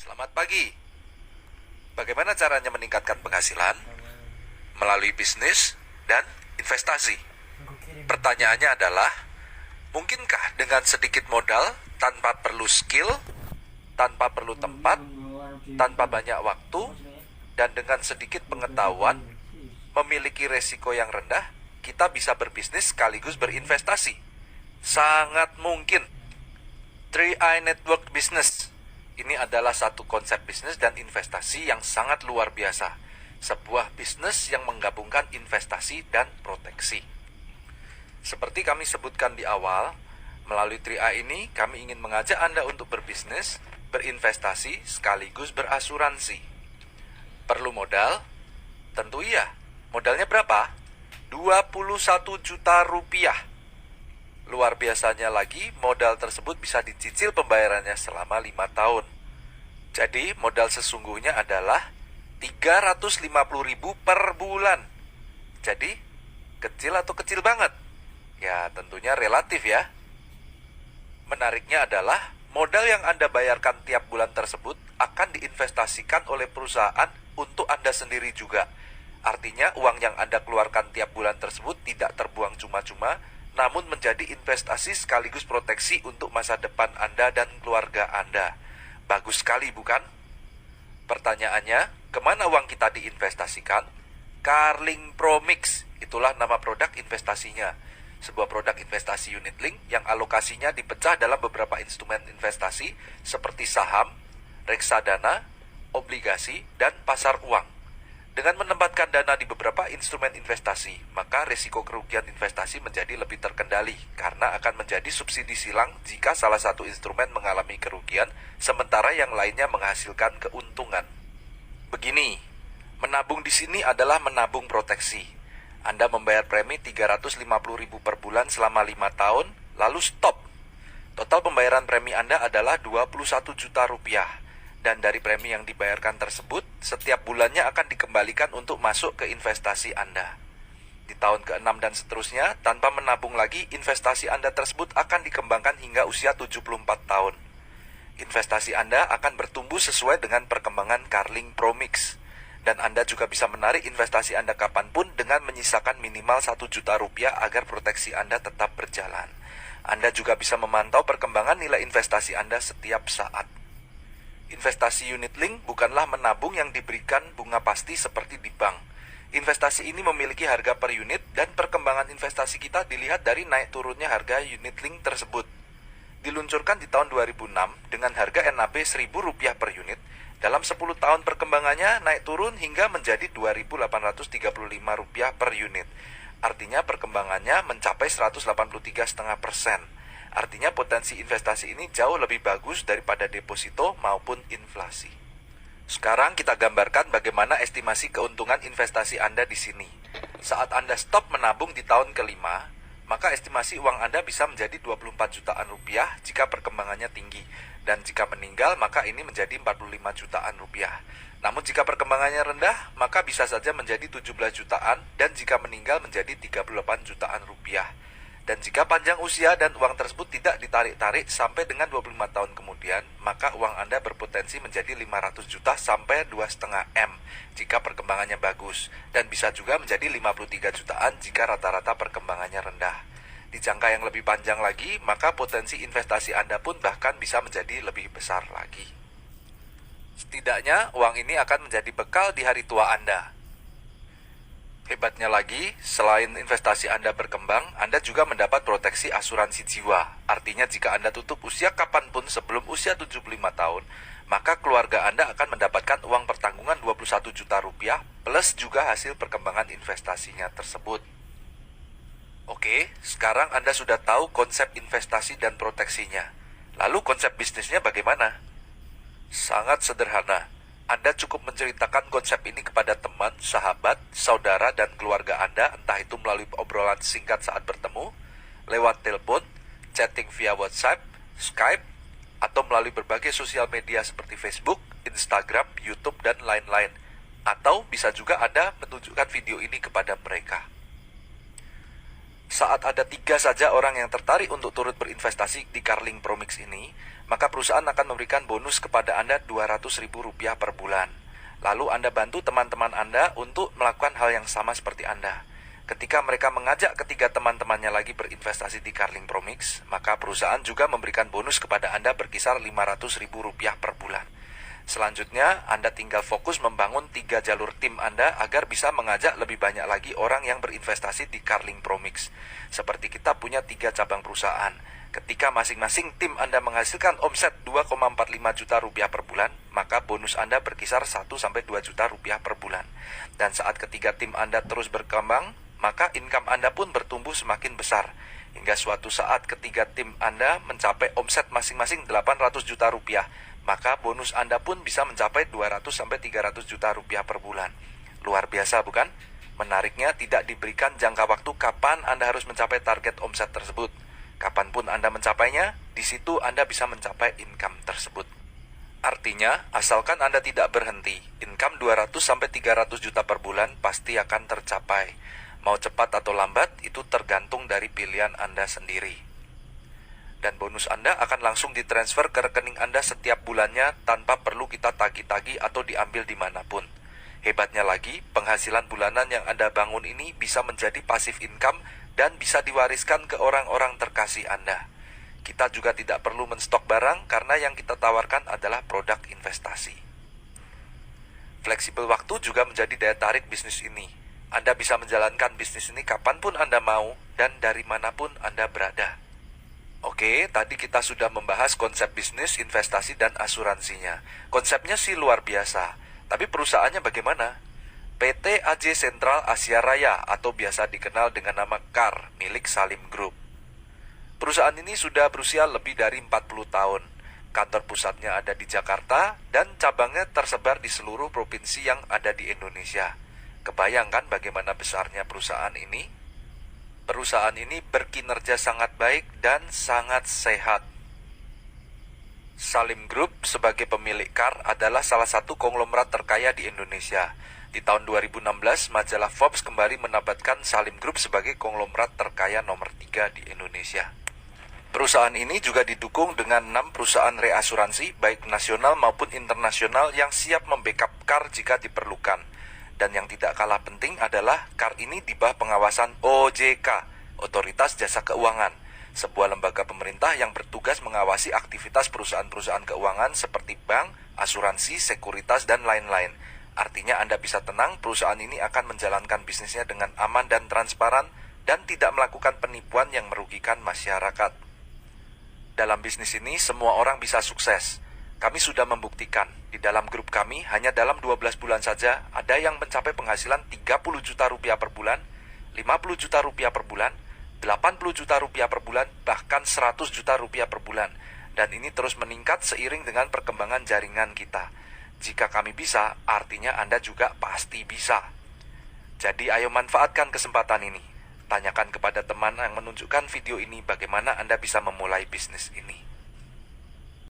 Selamat pagi. Bagaimana caranya meningkatkan penghasilan? Melalui bisnis dan investasi. Pertanyaannya adalah, mungkinkah dengan sedikit modal, tanpa perlu skill, tanpa perlu tempat, tanpa banyak waktu, dan dengan sedikit pengetahuan, memiliki resiko yang rendah, kita bisa berbisnis sekaligus berinvestasi? Sangat mungkin. 3i Network Business. Ini adalah satu konsep bisnis dan investasi yang sangat luar biasa. Sebuah bisnis yang menggabungkan investasi dan proteksi. Seperti kami sebutkan di awal, melalui 3i ini kami ingin mengajak Anda untuk berbisnis, berinvestasi, sekaligus berasuransi. Perlu modal? Tentu iya. Modalnya berapa? 21 juta rupiah. Luar biasanya lagi, modal tersebut bisa dicicil pembayarannya selama 5 tahun. Jadi, modal sesungguhnya adalah 350.000 per bulan. Jadi, kecil atau kecil banget? Ya, tentunya relatif ya. Menariknya adalah, modal yang Anda bayarkan tiap bulan tersebut akan diinvestasikan oleh perusahaan untuk Anda sendiri juga. Artinya, uang yang Anda keluarkan tiap bulan tersebut tidak terbuang cuma-cuma, namun menjadi investasi sekaligus proteksi untuk masa depan Anda dan keluarga Anda. Bagus sekali, bukan? Pertanyaannya, kemana uang kita diinvestasikan? Carling Promix, itulah nama produk investasinya. Sebuah produk investasi unit link yang alokasinya dipecah dalam beberapa instrumen investasi seperti saham, reksadana, obligasi, dan pasar uang. Dengan menempatkan dana di beberapa instrumen investasi, maka risiko kerugian investasi menjadi lebih terkendali karena akan menjadi subsidi silang jika salah satu instrumen mengalami kerugian, sementara yang lainnya menghasilkan keuntungan. Begini, menabung di sini adalah menabung proteksi. Anda membayar premi 350.000 per bulan selama 5 tahun, lalu stop. Total pembayaran premi Anda adalah 21 juta rupiah. Dan dari premi yang dibayarkan tersebut, setiap bulannya akan dikembalikan untuk masuk ke investasi Anda. Di tahun ke-6 dan seterusnya, tanpa menabung lagi, investasi Anda tersebut akan dikembangkan hingga usia 74 tahun. Investasi Anda akan bertumbuh sesuai dengan perkembangan Carling Promix. Dan Anda juga bisa menarik investasi Anda kapanpun dengan menyisakan minimal 1 juta rupiah agar proteksi Anda tetap berjalan. Anda juga bisa memantau perkembangan nilai investasi Anda setiap saat. Investasi unit link bukanlah menabung yang diberikan bunga pasti seperti di bank. Investasi ini memiliki harga per unit dan perkembangan investasi kita dilihat dari naik turunnya harga unit link tersebut. Diluncurkan di tahun 2006 dengan harga NAB Rp1.000 per unit, dalam 10 tahun perkembangannya naik turun hingga menjadi Rp2.835 per unit. Artinya perkembangannya mencapai 183,5%. Artinya potensi investasi ini jauh lebih bagus daripada deposito maupun inflasi. Sekarang kita gambarkan bagaimana estimasi keuntungan investasi Anda di sini. Saat Anda stop menabung di tahun kelima, maka estimasi uang Anda bisa menjadi 24 jutaan rupiah jika perkembangannya tinggi. Dan jika meninggal, maka ini menjadi 45 jutaan rupiah. Namun jika perkembangannya rendah, maka bisa saja menjadi 17 jutaan dan jika meninggal menjadi 38 jutaan rupiah. Dan jika panjang usia dan uang tersebut tidak ditarik-tarik sampai dengan 25 tahun kemudian, maka uang Anda berpotensi menjadi 500 juta sampai 2,5 M jika perkembangannya bagus, dan bisa juga menjadi 53 jutaan jika rata-rata perkembangannya rendah. Di jangka yang lebih panjang lagi, maka potensi investasi Anda pun bahkan bisa menjadi lebih besar lagi. Setidaknya, uang ini akan menjadi bekal di hari tua Anda. Hebatnya lagi, selain investasi Anda berkembang, Anda juga mendapat proteksi asuransi jiwa. Artinya jika Anda tutup usia kapanpun sebelum usia 75 tahun, maka keluarga Anda akan mendapatkan uang pertanggungan 21 juta rupiah plus juga hasil perkembangan investasinya tersebut. Oke, sekarang Anda sudah tahu konsep investasi dan proteksinya. Lalu konsep bisnisnya bagaimana? Sangat sederhana. Anda cukup menceritakan konsep ini kepada teman, sahabat, saudara, dan keluarga Anda, entah itu melalui obrolan singkat saat bertemu, lewat telepon, chatting via WhatsApp, Skype, atau melalui berbagai sosial media seperti Facebook, Instagram, YouTube, dan lain-lain. Atau bisa juga Anda menunjukkan video ini kepada mereka. Saat ada 3 saja orang yang tertarik untuk turut berinvestasi di Carling Promix ini, maka perusahaan akan memberikan bonus kepada Anda Rp200.000 per bulan. Lalu Anda bantu teman-teman Anda untuk melakukan hal yang sama seperti Anda. Ketika mereka mengajak ketiga teman-temannya lagi berinvestasi di Carling Promix, maka perusahaan juga memberikan bonus kepada Anda berkisar Rp500.000 per bulan. Selanjutnya, Anda tinggal fokus membangun 3 jalur tim Anda agar bisa mengajak lebih banyak lagi orang yang berinvestasi di Carling Promix. Seperti kita punya 3 cabang perusahaan. Ketika masing-masing tim Anda menghasilkan omset Rp2,45 juta per bulan, maka bonus Anda berkisar 1-2 juta rupiah per bulan. Dan saat ketiga tim Anda terus berkembang, maka income Anda pun bertumbuh semakin besar. Hingga suatu saat ketiga tim Anda mencapai omset masing-masing 800 juta rupiah, maka bonus Anda pun bisa mencapai 200-300 juta rupiah per bulan. Luar biasa bukan? Menariknya tidak diberikan jangka waktu kapan Anda harus mencapai target omset tersebut. Kapanpun Anda mencapainya, di situ Anda bisa mencapai income tersebut. Artinya, asalkan Anda tidak berhenti, income 200-300 juta per bulan pasti akan tercapai. Mau cepat atau lambat, itu tergantung dari pilihan Anda sendiri. Dan bonus Anda akan langsung ditransfer ke rekening Anda setiap bulannya tanpa perlu kita tagih-tagih atau diambil dimanapun. Hebatnya lagi, penghasilan bulanan yang Anda bangun ini bisa menjadi passive income dan bisa diwariskan ke orang-orang terkasih Anda. Kita juga tidak perlu menstok barang karena yang kita tawarkan adalah produk investasi. Fleksibel waktu juga menjadi daya tarik bisnis ini. Anda bisa menjalankan bisnis ini kapanpun Anda mau dan dari manapun Anda berada. Oke, tadi kita sudah membahas konsep bisnis, investasi, dan asuransinya. Konsepnya sih luar biasa, tapi perusahaannya bagaimana? PT AJ Sentral Asia Raya atau biasa dikenal dengan nama KAR milik Salim Group. Perusahaan ini sudah berusia lebih dari 40 tahun. Kantor pusatnya ada di Jakarta dan cabangnya tersebar di seluruh provinsi yang ada di Indonesia. Kebayangkan bagaimana besarnya perusahaan ini? Perusahaan ini berkinerja sangat baik dan sangat sehat. Salim Group sebagai pemilik KAR adalah salah satu konglomerat terkaya di Indonesia. Di tahun 2016, majalah Forbes kembali menempatkan Salim Group sebagai konglomerat terkaya nomor 3 di Indonesia. Perusahaan ini juga didukung dengan 6 perusahaan reasuransi, baik nasional maupun internasional yang siap membackup KAR jika diperlukan. Dan yang tidak kalah penting adalah KAR ini di bawah pengawasan OJK, Otoritas Jasa Keuangan, sebuah lembaga pemerintah yang bertugas mengawasi aktivitas perusahaan-perusahaan keuangan seperti bank, asuransi, sekuritas, dan lain-lain. Artinya Anda bisa tenang, perusahaan ini akan menjalankan bisnisnya dengan aman dan transparan dan tidak melakukan penipuan yang merugikan masyarakat. Dalam bisnis ini, semua orang bisa sukses. Kami sudah membuktikan, di dalam grup kami hanya dalam 12 bulan saja ada yang mencapai penghasilan 30 juta rupiah per bulan, 50 juta rupiah per bulan, 80 juta rupiah per bulan, bahkan 100 juta rupiah per bulan. Dan ini terus meningkat seiring dengan perkembangan jaringan kita. Jika kami bisa, artinya Anda juga pasti bisa. Jadi ayo manfaatkan kesempatan ini. Tanyakan kepada teman yang menunjukkan video ini bagaimana Anda bisa memulai bisnis ini.